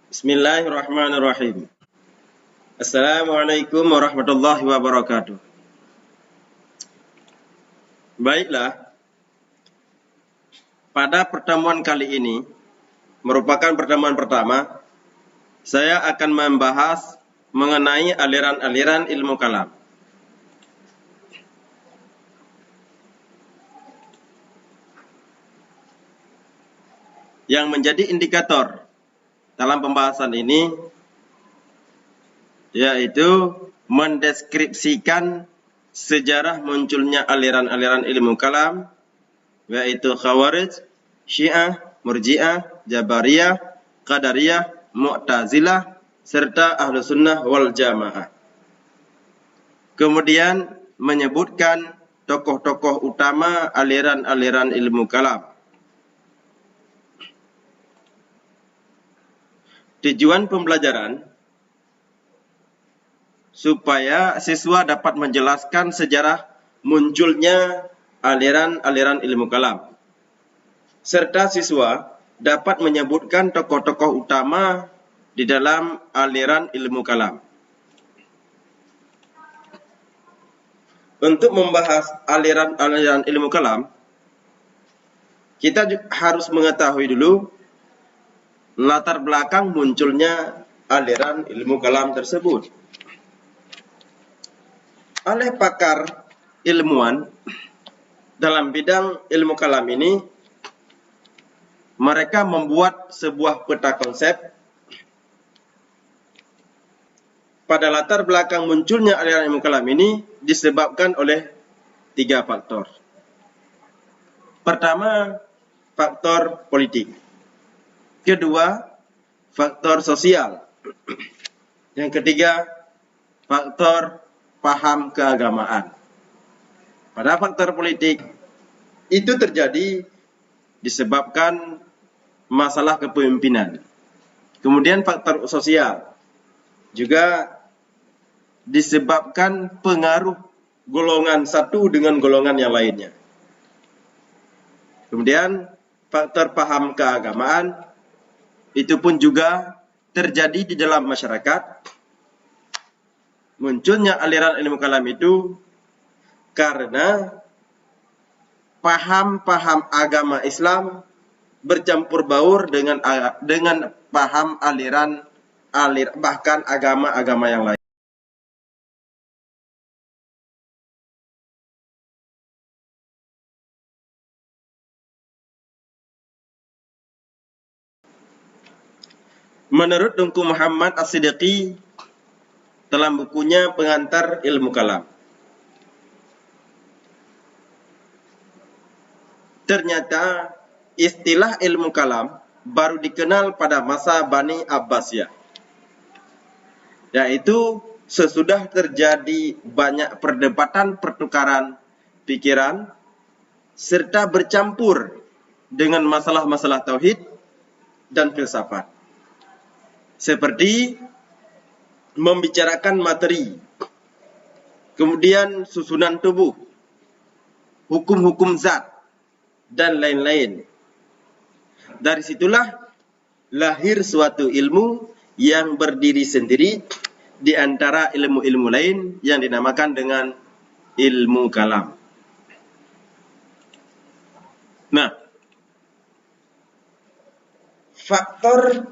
Bismillahirrahmanirrahim. Assalamualaikum warahmatullahi wabarakatuh. Baiklah, pada pertemuan kali ini merupakan pertemuan pertama, saya akan membahas mengenai aliran-aliran ilmu kalam. Yang menjadi indikator dalam pembahasan ini yaitu mendeskripsikan sejarah munculnya aliran-aliran ilmu kalam, yaitu Khawarij, Syiah, Murji'ah, Jabariyah, Qadariyah, Mu'tazilah, serta Ahlu Sunnah wal Jamaah. Kemudian menyebutkan tokoh-tokoh utama aliran-aliran ilmu kalam. Tujuan pembelajaran supaya siswa dapat menjelaskan sejarah munculnya aliran-aliran ilmu kalam, serta siswa dapat menyebutkan tokoh-tokoh utama di dalam aliran ilmu kalam. Untuk membahas aliran-aliran ilmu kalam, kita harus mengetahui dulu latar belakang munculnya aliran ilmu kalam tersebut. Oleh pakar ilmuwan dalam bidang ilmu kalam ini, mereka membuat sebuah peta konsep pada latar belakang munculnya aliran ilmu kalam ini disebabkan oleh 3 faktor. Pertama, faktor politik. Kedua, faktor sosial. Yang ketiga, faktor paham keagamaan. Pada faktor politik, itu terjadi disebabkan masalah kepemimpinan. Kemudian faktor sosial juga disebabkan pengaruh golongan satu dengan golongan yang lainnya. Kemudian faktor paham keagamaan itu pun juga terjadi di dalam masyarakat. Munculnya aliran ilmu kalam itu karena paham-paham agama Islam bercampur baur dengan paham bahkan agama-agama yang lain. Menurut Tunku Muhammad As-Siddiqi dalam bukunya Pengantar Ilmu Kalam, ternyata istilah ilmu kalam baru dikenal pada masa Bani Abbasiyah, yaitu sesudah terjadi banyak perdebatan pertukaran pikiran serta bercampur dengan masalah-masalah tauhid dan filsafat, seperti membicarakan materi, kemudian susunan tubuh, hukum-hukum zat, dan lain-lain. Dari situlah lahir suatu ilmu yang berdiri sendiri di antara ilmu-ilmu lain yang dinamakan dengan ilmu kalam. Nah, faktor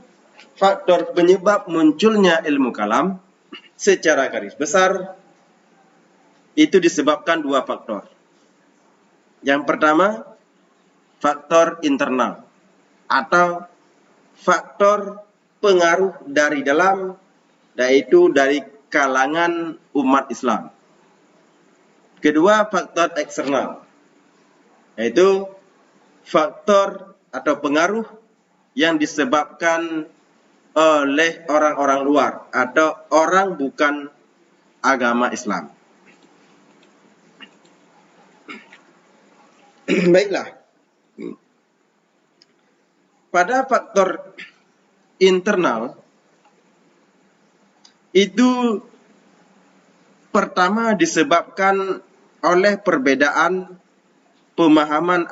penyebab munculnya ilmu kalam secara garis besar itu disebabkan 2 faktor. Yang pertama, faktor internal atau faktor pengaruh dari dalam, yaitu dari kalangan umat Islam. Kedua, faktor eksternal, yaitu faktor atau pengaruh yang disebabkan oleh orang-orang luar atau orang bukan agama Islam. Baiklah. Pada faktor internal itu pertama disebabkan oleh perbedaan pemahaman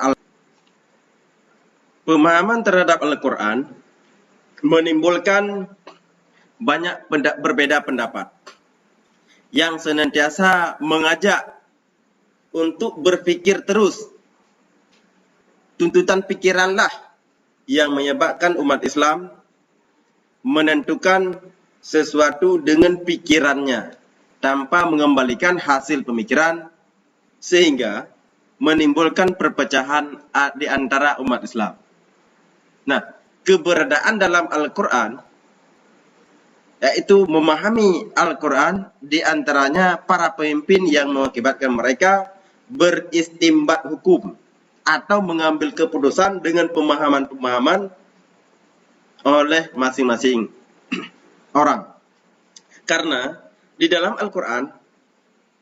terhadap Al-Quran menimbulkan banyak berbeda pendapat yang senantiasa mengajak untuk berpikir terus. Tuntutan pikiranlah yang menyebabkan umat Islam menentukan sesuatu dengan pikirannya tanpa mengembalikan hasil pemikiran, sehingga menimbulkan perpecahan di antara umat Islam. Nah, keberadaan dalam Al-Quran, yaitu memahami Al-Quran, di antaranya para pemimpin yang mengakibatkan mereka beristimbat hukum atau mengambil keputusan dengan pemahaman-pemahaman oleh masing-masing orang. Karena di dalam Al-Quran,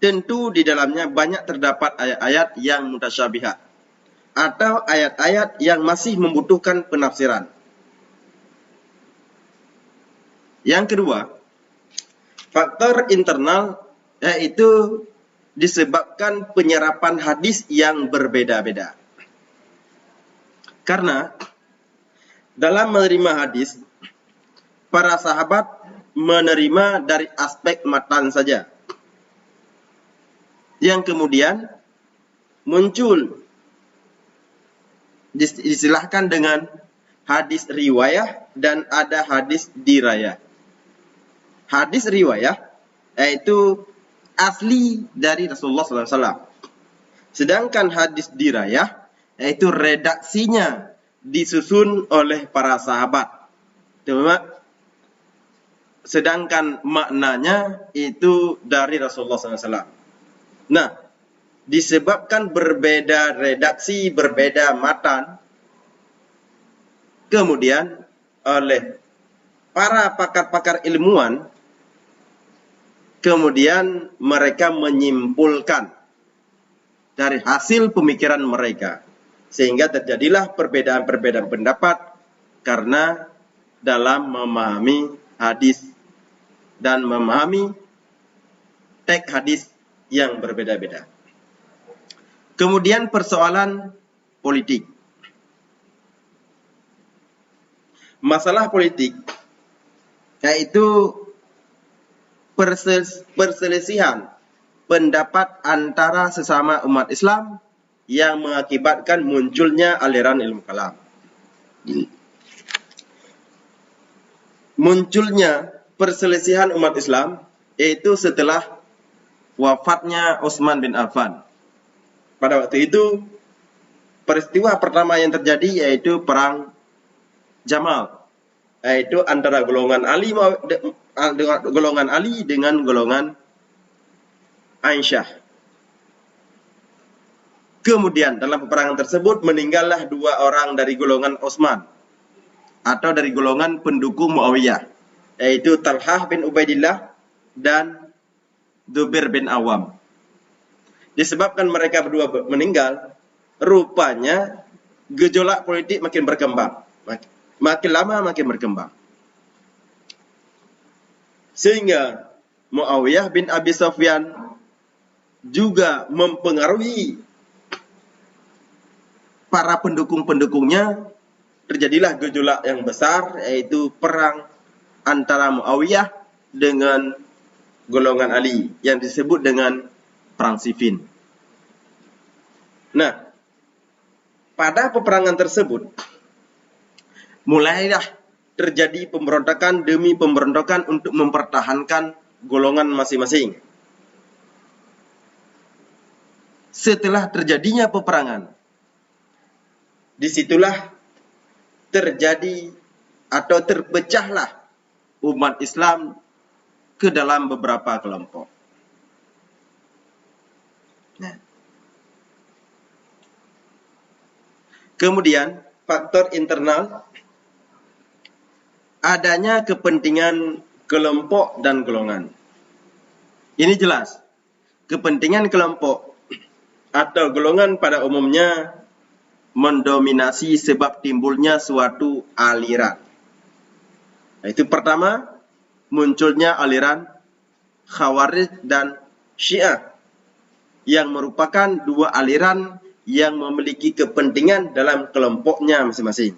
tentu di dalamnya banyak terdapat ayat-ayat yang mutasyabihat atau ayat-ayat yang masih membutuhkan penafsiran. Yang kedua, faktor internal, yaitu disebabkan penyerapan hadis yang berbeda-beda. Karena dalam menerima hadis, para sahabat menerima dari aspek matan saja, yang kemudian muncul disilahkan dengan hadis riwayah dan ada hadis dirayah. Hadis riwayah yaitu asli dari Rasulullah SAW. Sedangkan hadis dirayah yaitu redaksinya disusun oleh para sahabat. Sedangkan maknanya itu dari Rasulullah SAW. Nah, disebabkan berbeda redaksi, berbeda matan, kemudian oleh para pakar-pakar ilmuwan, kemudian mereka menyimpulkan dari hasil pemikiran mereka, sehingga terjadilah perbedaan-perbedaan pendapat karena dalam memahami hadis dan memahami teks hadis yang berbeda-beda. Kemudian persoalan politik. Masalah politik yaitu perselisihan pendapat antara sesama umat Islam yang mengakibatkan munculnya aliran ilmu kalam. Munculnya perselisihan umat Islam yaitu setelah wafatnya Utsman bin Affan. Pada waktu itu, peristiwa pertama yang terjadi yaitu perang Jamal, yaitu antara golongan Ali dengan golongan Aisyah. Kemudian dalam peperangan tersebut meninggallah dua orang dari golongan Utsman atau dari golongan pendukung Muawiyah, yaitu Talhah bin Ubaidillah dan Zubair bin Awam. Disebabkan mereka berdua meninggal, rupanya gejolak politik makin berkembang. Makin lama makin berkembang. Sehingga Muawiyah bin Abi Sufyan juga mempengaruhi para pendukung-pendukungnya. Terjadilah gejolak yang besar, yaitu perang antara Muawiyah dengan golongan Ali yang disebut dengan perang Siffin. Nah, pada peperangan tersebut mulailah terjadi pemberontakan demi pemberontakan untuk mempertahankan golongan masing-masing. Setelah terjadinya peperangan, disitulah terjadi atau terpecahlah umat Islam ke dalam beberapa kelompok. Nah. Kemudian faktor internal, adanya kepentingan kelompok dan golongan. Ini jelas, kepentingan kelompok atau golongan pada umumnya mendominasi sebab timbulnya suatu aliran. Itu pertama, munculnya aliran Khawarij dan Syiah, yang merupakan dua aliran yang memiliki kepentingan dalam kelompoknya masing-masing.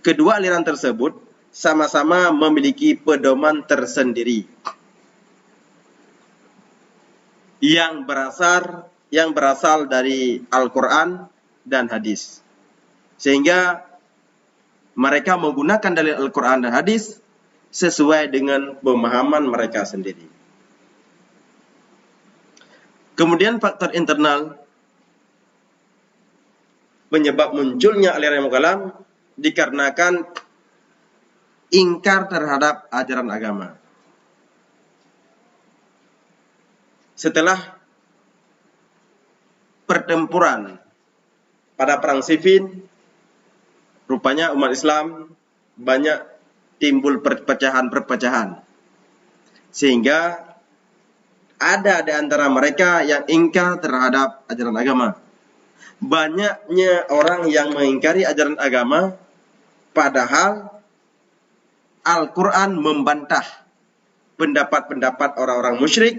Kedua aliran tersebut sama-sama memiliki pedoman tersendiri yang berasal dari Al-Quran dan hadis. Sehingga mereka menggunakan dalil Al-Quran dan hadis sesuai dengan pemahaman mereka sendiri. Kemudian faktor internal penyebab munculnya aliran ilmu kalam dikarenakan ingkar terhadap ajaran agama. Setelah pertempuran pada perang Siffin, rupanya umat Islam banyak timbul perpecahan-perpecahan. Sehingga ada di antara mereka yang ingkar terhadap ajaran agama. Banyaknya orang yang mengingkari ajaran agama, padahal Al-Quran membantah pendapat-pendapat orang-orang musyrik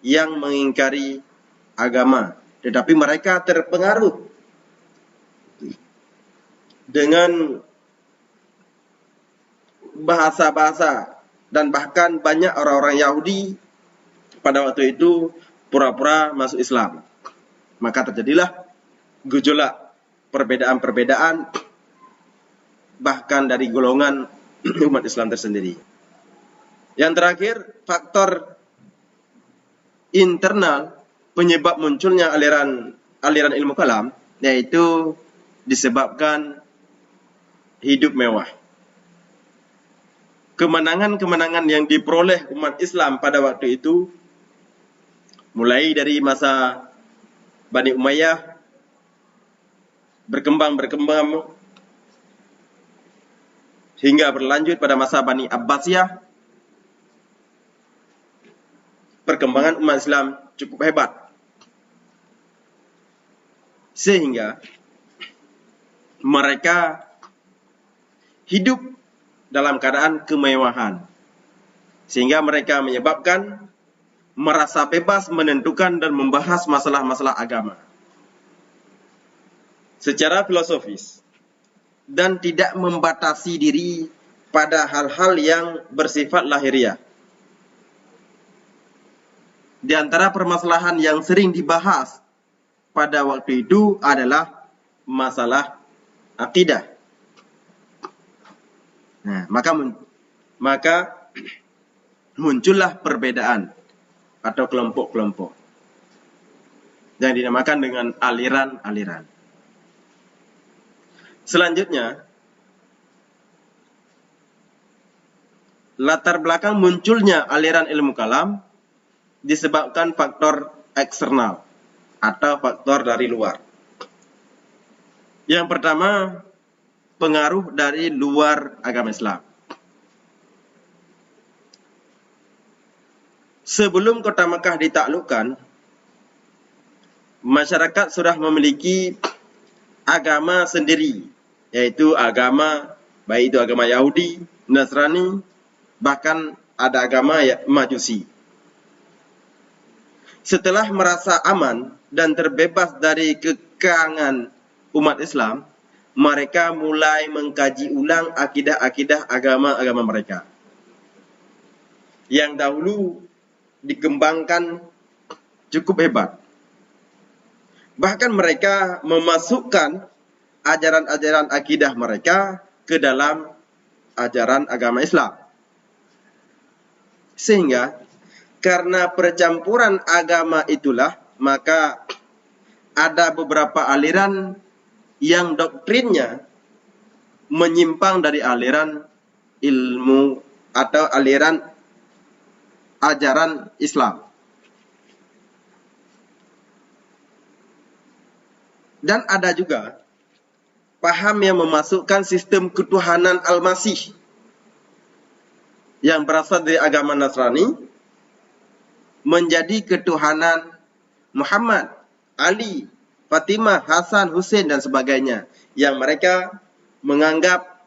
yang mengingkari agama. Tetapi mereka terpengaruh dengan bahasa-bahasa, dan bahkan banyak orang-orang Yahudi pada waktu itu pura-pura masuk Islam. Maka terjadilah gejolak, perbedaan-perbedaan bahkan dari golongan umat Islam tersendiri. Yang terakhir, faktor internal penyebab munculnya aliran ilmu kalam, yaitu disebabkan hidup mewah. Kemenangan-kemenangan yang diperoleh umat Islam pada waktu itu, mulai dari masa Bani Umayyah, berkembang hingga berlanjut pada masa Bani Abbasiyah, perkembangan umat Islam cukup hebat. Sehingga mereka hidup dalam keadaan kemewahan. Sehingga mereka menyebabkan merasa bebas menentukan dan membahas masalah-masalah agama secara filosofis dan tidak membatasi diri pada hal-hal yang bersifat lahiriah. Di antara permasalahan yang sering dibahas pada waktu itu adalah masalah akidah. Nah, maka muncullah perbedaan atau kelompok-kelompok yang dinamakan dengan aliran-aliran. Selanjutnya, latar belakang munculnya aliran ilmu kalam disebabkan faktor eksternal atau faktor dari luar. Yang pertama, pengaruh dari luar agama Islam. Sebelum kota Mekah ditaklukkan, masyarakat sudah memiliki agama sendiri, yaitu agama, baik itu agama Yahudi, Nasrani, bahkan ada agama Majusi. Setelah merasa aman dan terbebas dari kekangan umat Islam, mereka mulai mengkaji ulang akidah-akidah agama-agama mereka yang dahulu dikembangkan cukup hebat. Bahkan mereka memasukkan ajaran-ajaran akidah mereka ke dalam ajaran agama Islam. Sehingga karena percampuran agama itulah, maka ada beberapa aliran yang doktrinnya menyimpang dari aliran ilmu atau aliran ajaran Islam. Dan ada juga paham yang memasukkan sistem ketuhanan Al-Masih yang berasal dari agama Nasrani menjadi ketuhanan Muhammad, Ali, Fatimah, Hasan, Husain, dan sebagainya, yang mereka menganggap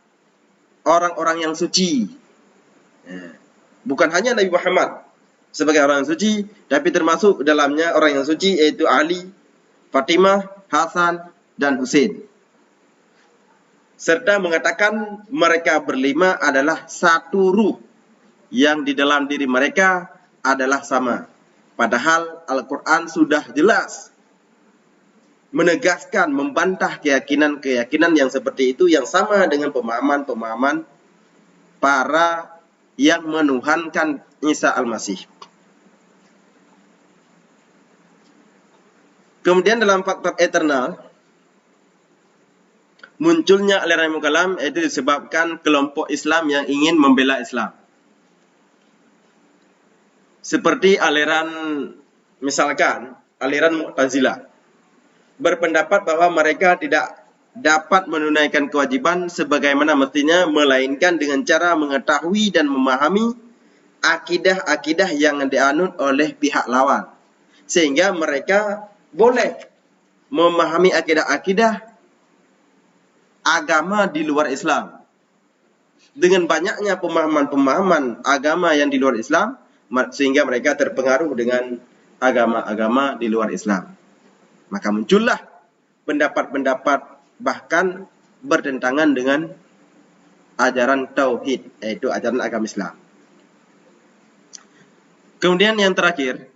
orang-orang yang suci. Bukan hanya Nabi Muhammad sebagai orang yang suci, tapi termasuk dalamnya orang yang suci, yaitu Ali, Fatimah, Hasan, dan Husain. serta mengatakan mereka berlima adalah satu ruh yang di dalam diri mereka adalah sama. Padahal Al-Quran sudah jelas menegaskan, membantah keyakinan-keyakinan yang seperti itu, yang sama dengan pemahaman-pemahaman para yang menuhankan Isa Al-Masih. Kemudian dalam faktor eternal, munculnya aliran ilmu kalam itu disebabkan kelompok Islam yang ingin membela Islam. Seperti aliran, misalkan aliran Mu'tazilah, berpendapat bahwa mereka tidak dapat menunaikan kewajiban sebagaimana mestinya, melainkan dengan cara mengetahui dan memahami akidah-akidah yang dianut oleh pihak lawan. Sehingga mereka boleh memahami akidah-akidah agama di luar Islam. Dengan banyaknya pemahaman-pemahaman agama yang di luar Islam, sehingga mereka terpengaruh dengan agama-agama di luar Islam. Maka muncullah pendapat-pendapat bahkan bertentangan dengan ajaran tauhid, yaitu ajaran agama Islam. Kemudian yang terakhir,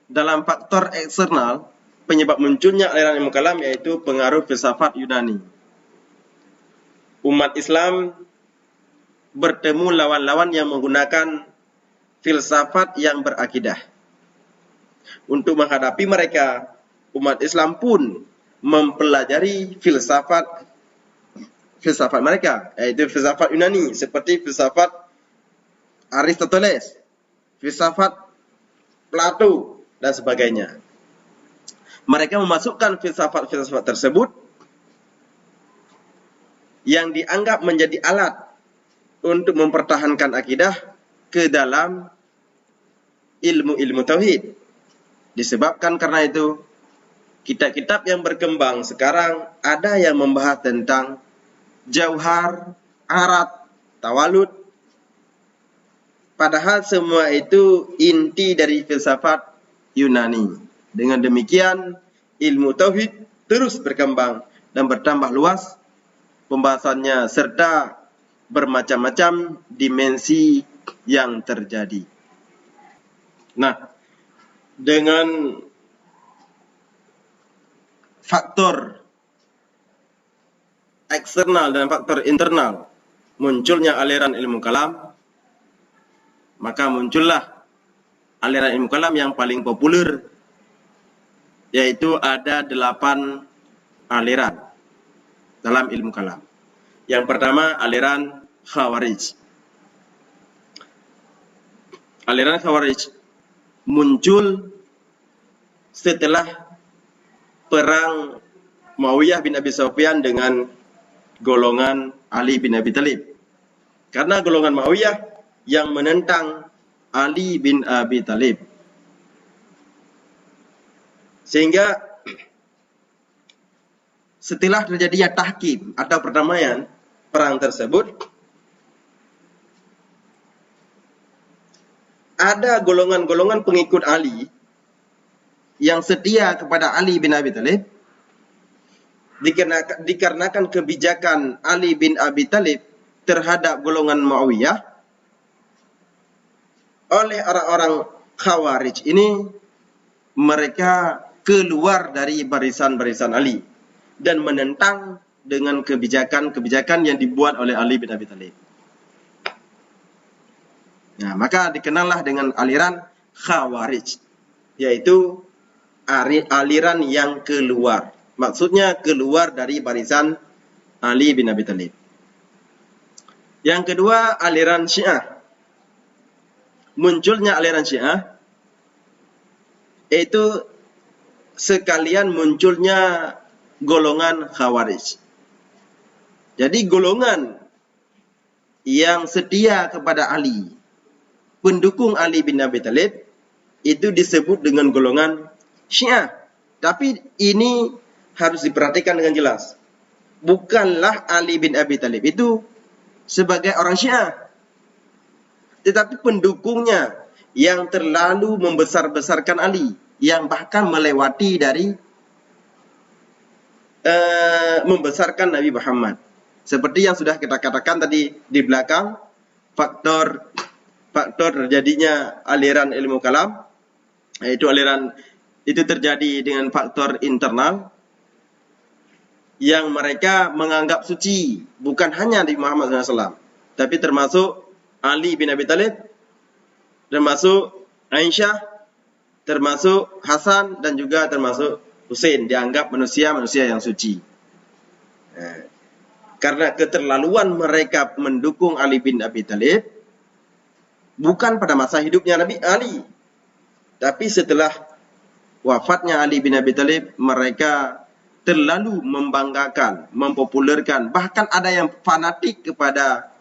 dalam faktor eksternal penyebab munculnya aliran ilmu kalam yaitu pengaruh filsafat Yunani. Umat Islam bertemu lawan-lawan yang menggunakan filsafat yang berakidah. Untuk menghadapi mereka, umat Islam pun mempelajari filsafat mereka, yaitu filsafat Yunani, seperti filsafat Aristoteles, filsafat Plato, dan sebagainya. Mereka memasukkan filsafat-filsafat tersebut yang dianggap menjadi alat untuk mempertahankan akidah ke dalam ilmu-ilmu tauhid. Disebabkan karena itu, kitab-kitab yang berkembang sekarang ada yang membahas tentang jauhar, arat, tawalud. Padahal semua itu inti dari filsafat Yunani. Dengan demikian, ilmu tauhid terus berkembang dan bertambah luas pembahasannya serta bermacam-macam dimensi yang terjadi. Nah, dengan faktor eksternal dan faktor internal munculnya aliran ilmu kalam, maka muncullah aliran ilmu kalam yang paling populer, yaitu ada 8 aliran dalam ilmu kalam. Yang pertama, aliran Khawarij. Aliran Khawarij muncul setelah perang Muawiyah bin Abi Sufyan dengan golongan Ali bin Abi Thalib. Karena golongan Muawiyah yang menentang Ali bin Abi Thalib. Sehingga setelah terjadinya tahkim atau perdamaian perang tersebut, ada golongan-golongan pengikut Ali yang setia kepada Ali bin Abi Thalib, dikarenakan kebijakan Ali bin Abi Thalib terhadap golongan Muawiyah. Oleh orang-orang Khawarij ini, mereka keluar dari barisan-barisan Ali dan menentang dengan kebijakan-kebijakan yang dibuat oleh Ali bin Abi Thalib. Nah, maka dikenallah dengan aliran Khawarij, yaitu aliran yang keluar. Maksudnya keluar dari barisan Ali bin Abi Thalib. Yang kedua, aliran Syiah. Munculnya aliran Syiah itu sekalian munculnya golongan Khawarij. Jadi golongan yang setia kepada Ali, pendukung Ali bin Abi Thalib, itu disebut dengan golongan Syiah. Tapi ini harus diperhatikan dengan jelas. Bukanlah Ali bin Abi Thalib itu sebagai orang Syiah, tetapi pendukungnya yang terlalu membesar-besarkan Ali, yang bahkan melewati dari membesarkan Nabi Muhammad. Seperti yang sudah kita katakan tadi di belakang, faktor terjadinya aliran ilmu kalam, yaitu aliran itu terjadi dengan faktor internal yang mereka menganggap suci, bukan hanya di Muhammad SAW, tapi termasuk Ali bin Abi Thalib, termasuk Aisyah, termasuk Hasan, dan juga termasuk Husain, dianggap manusia-manusia yang suci. Karena keterlaluan mereka mendukung Ali bin Abi Thalib, bukan pada masa hidupnya Nabi Ali, tapi setelah wafatnya Ali bin Abi Thalib, mereka terlalu membanggakan, mempopulerkan, bahkan ada yang fanatik kepada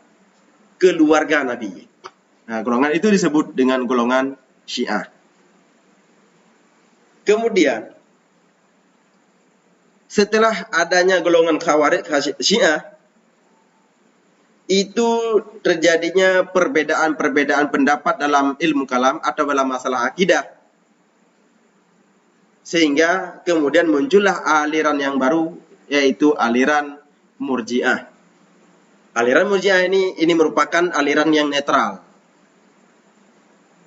keluarga Nabi. Nah, golongan itu disebut dengan golongan Syiah. Kemudian, setelah adanya golongan Khawarij Syiah, itu terjadinya perbedaan pendapat dalam ilmu kalam atau dalam masalah akidah. Sehingga kemudian muncullah aliran yang baru, yaitu aliran Murji'ah. Aliran Murji'ah ini merupakan aliran yang netral.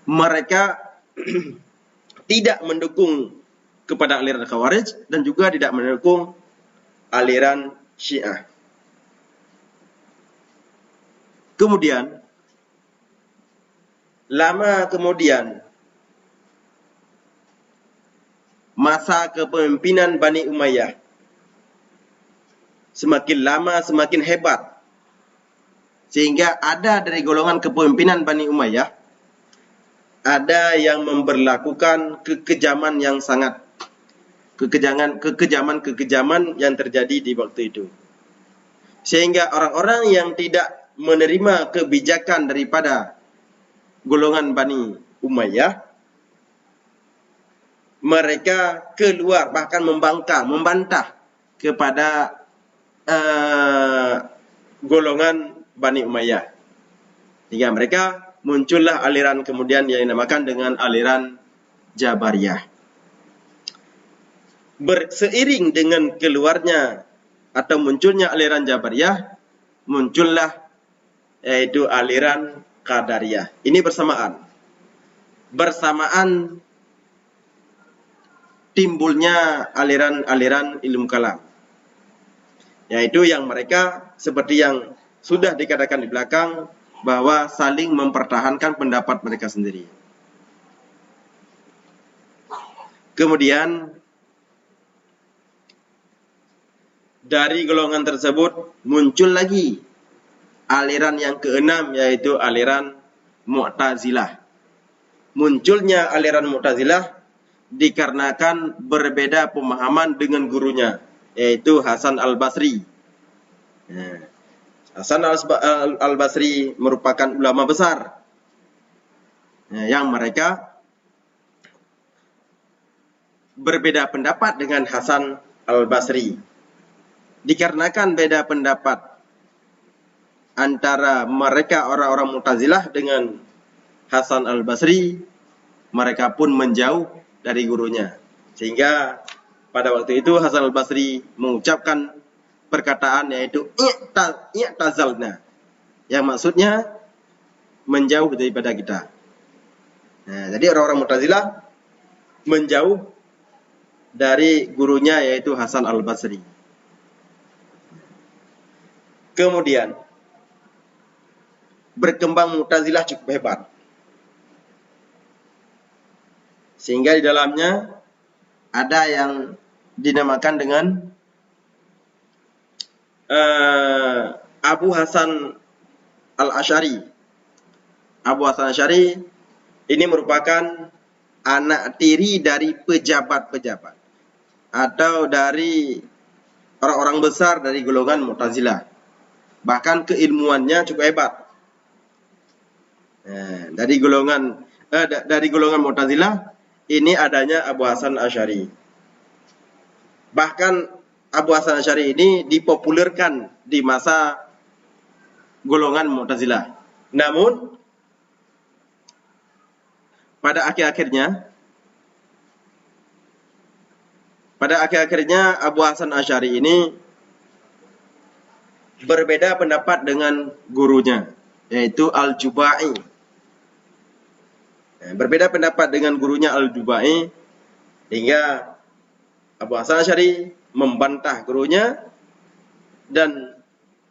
Mereka tidak mendukung kepada aliran Khawarij dan juga tidak mendukung aliran Syiah. Kemudian, lama kemudian, masa kepemimpinan Bani Umayyah semakin lama semakin hebat, sehingga ada dari golongan kepemimpinan Bani Umayyah, ada yang memberlakukan kekejaman yang sangat kekejaman yang terjadi di waktu itu, sehingga orang-orang yang tidak menerima kebijakan daripada golongan Bani Umayyah, mereka keluar, bahkan membantah kepada golongan Bani Umayyah. Sehingga mereka muncullah aliran kemudian yang dinamakan dengan aliran Jabariyah. Seiring dengan keluarnya atau munculnya aliran Jabariyah, muncullah yaitu aliran Qadariyah. Ini bersamaan timbulnya aliran-aliran ilmu kalam, yaitu yang mereka seperti yang sudah dikatakan di belakang, bahwa saling mempertahankan pendapat mereka sendiri. Kemudian dari golongan tersebut muncul lagi aliran yang keenam, yaitu aliran Mu'tazilah. Munculnya aliran Mu'tazilah dikarenakan berbeda pemahaman dengan gurunya, yaitu Hasan al-Basri. Hasan al-Basri merupakan ulama besar yang mereka berbeda pendapat dengan Hasan al-Basri. Dikarenakan beda pendapat antara mereka orang-orang Mu'tazilah dengan Hasan al-Basri, mereka pun menjauh dari gurunya. Sehingga pada waktu itu Hasan al-Basri mengucapkan perkataan yaitu i'tazalna, yang maksudnya menjauh daripada kita. Nah, jadi orang-orang Mu'tazilah menjauh dari gurunya yaitu Hasan al-Basri. Kemudian berkembang Mu'tazilah cukup hebat, sehingga di dalamnya ada yang dinamakan dengan Abu Hasan al-Asy'ari. Abu Hasan al-Asy'ari ini merupakan anak tiri dari pejabat-pejabat atau dari orang-orang besar dari golongan Mu'tazilah. Bahkan keilmuannya cukup hebat. Dari golongan Mu'tazilah ini adanya Abu Hasan al-Asy'ari. Bahkan Abu Hasan al-Asy'ari ini dipopulerkan di masa golongan Mu'tazilah. Namun pada akhir-akhirnya pada akhir-akhirnya Abu Hasan Asy'ari ini berbeda pendapat dengan gurunya, yaitu Al-Jubai. Berbeda pendapat dengan gurunya Al-Jubai, hingga Abu Hasan Asy'ari membantah gurunya dan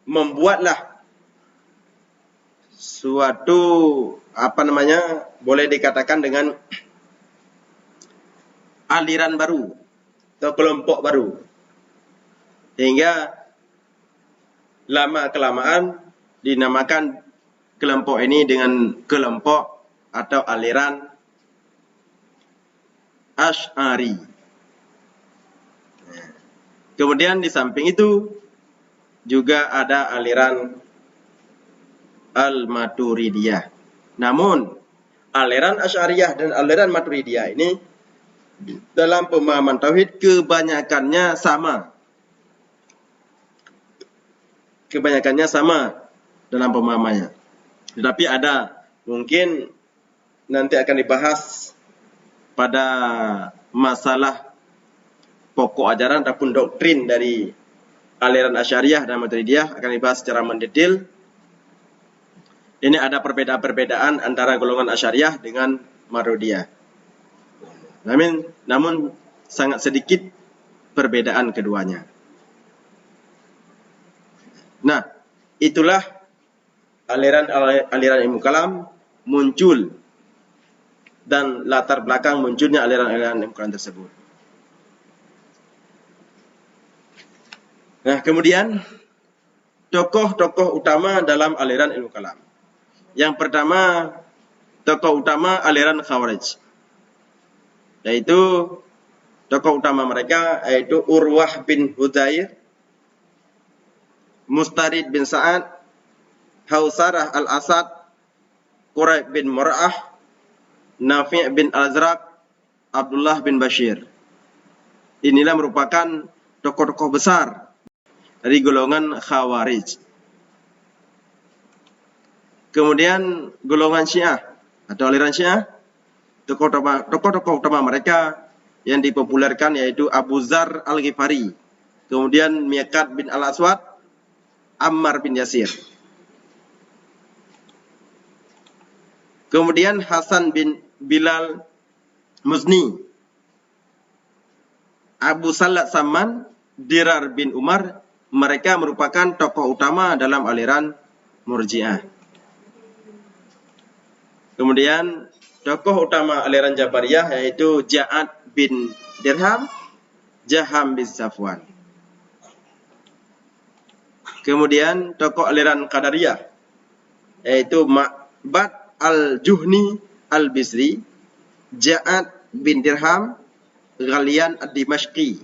membuatlah suatu boleh dikatakan dengan aliran baru atau kelompok baru, hingga lama kelamaan dinamakan kelompok ini dengan kelompok atau aliran Asy'ari. Kemudian di samping itu juga ada aliran Al-Maturidiyah. Namun aliran Asy'ariyah dan aliran Maturidiyah ini dalam pemahaman tauhid kebanyakannya sama. Kebanyakannya sama dalam pemahamannya. Tetapi ada mungkin nanti akan dibahas pada masalah pokok ajaran ataupun doktrin dari aliran Asy'ariyah dan Maturidiyah, akan dibahas secara mendetail. Ini ada perbedaan-perbedaan antara golongan Asy'ariyah dengan Maturidiyah. Namun sangat sedikit perbedaan keduanya. Nah, itulah aliran ilmu kalam muncul dan latar belakang munculnya aliran-aliran ilmu kalam tersebut. Nah, kemudian tokoh-tokoh utama dalam aliran ilmu kalam. Yang pertama, tokoh utama aliran Khawarij, yaitu tokoh utama mereka yaitu Urwah bin Hudzair, Mustarid bin Sa'ad, Hausarah al-Asad, Quraib bin Mur'ah, Nafi' bin Azraq, Abdullah bin Bashir. Inilah merupakan tokoh-tokoh besar dari golongan Khawarij. Kemudian golongan Syiah atau aliran Syiah, tokoh-tokoh utama mereka yang dipopulerkan yaitu Abu Dzar Al-Ghifari, kemudian Miqdad bin Al-Aswad, Ammar bin Yasir. Kemudian Hasan bin Bilal Muzni, Abu Salat Saman, Dirar bin Umar, mereka merupakan tokoh utama dalam aliran Murji'ah. Kemudian tokoh utama aliran Jabariyah yaitu Ja'ad bin Dirham, Jaham bin Safwan. Kemudian tokoh aliran Qadariyah yaitu Ma'bad al-Juhni al-Bisri, Ja'ad bin Dirham, Ghalian ad-Dimashqi.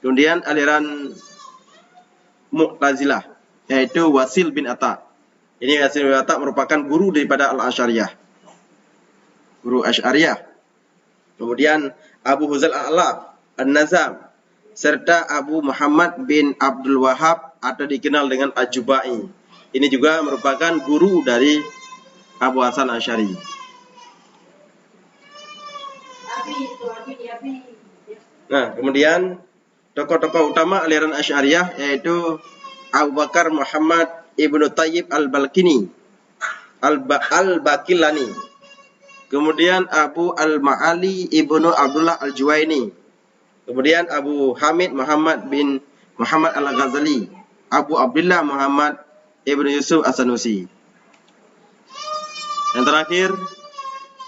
Kemudian aliran Mu'tazilah yaitu Wasil bin Atta. Ini Wasil bin Atta merupakan guru daripada Al-Asy'ariyah, guru Asy'ariyah. Kemudian Abu Huzal al-A'la An-Nazam, serta Abu Muhammad bin Abdul Wahhab atau dikenal dengan Al-Jubai. Ini juga merupakan guru dari Abu Hasan Asy'ari. Nah, kemudian tokoh-tokoh utama aliran Asy'ariyah yaitu Abu Bakar Muhammad Ibnu Thayyib Al-Balkini, Al-Bakilani. Kemudian Abu Al-Ma'ali Ibnu Abdullah Al-Juwaini. Kemudian Abu Hamid Muhammad bin Muhammad Al-Ghazali, Abu Abdullah Muhammad Ibnu Yusuf As-Sanusi. Yang terakhir,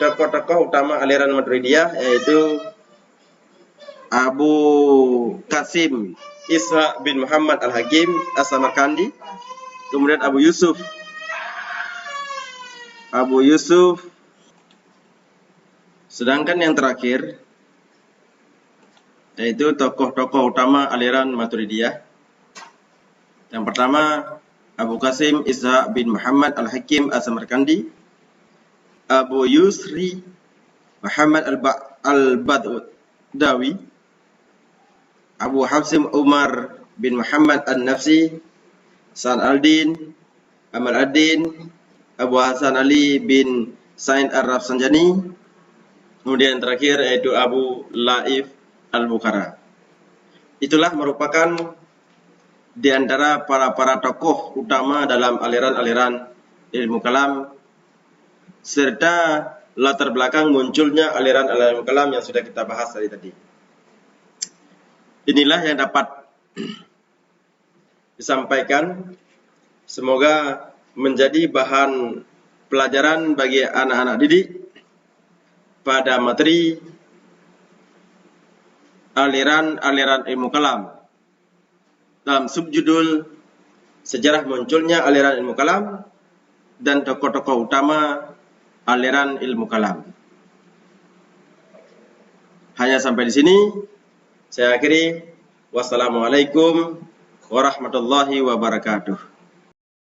tokoh-tokoh utama aliran Maturidiyah yaitu Abu Qasim Ishaq bin Muhammad Al-Hakim As-Samarkandi, kemudian Abu Yusuf, sedangkan yang terakhir yaitu tokoh-tokoh utama aliran Maturidiyah. Yang pertama Abu Qasim Ishaq bin Muhammad Al-Hakim As-Samarkandi, Abu Yusri Muhammad Al-Badawi, Abu Hafsim Umar bin Muhammad An-Nafsi, Sa'ad al-Din, Amal ad-Din, Abu Hasan Ali bin Sa'id ar-Rafsanjani, Kemudian terakhir yaitu Abu Laif Al-Bukhara. Itulah merupakan di antara para tokoh utama dalam aliran-aliran ilmu kalam, serta latar belakang munculnya aliran-aliran ilmu kalam yang sudah kita bahas tadi. Inilah yang dapat disampaikan. Semoga menjadi bahan pelajaran bagi anak-anak didik pada materi aliran-aliran ilmu kalam dalam subjudul sejarah munculnya aliran ilmu kalam dan tokoh-tokoh utama aliran ilmu kalam. Hanya sampai di sini saya akhiri. Wassalamualaikum warahmatullahi wabarakatuh.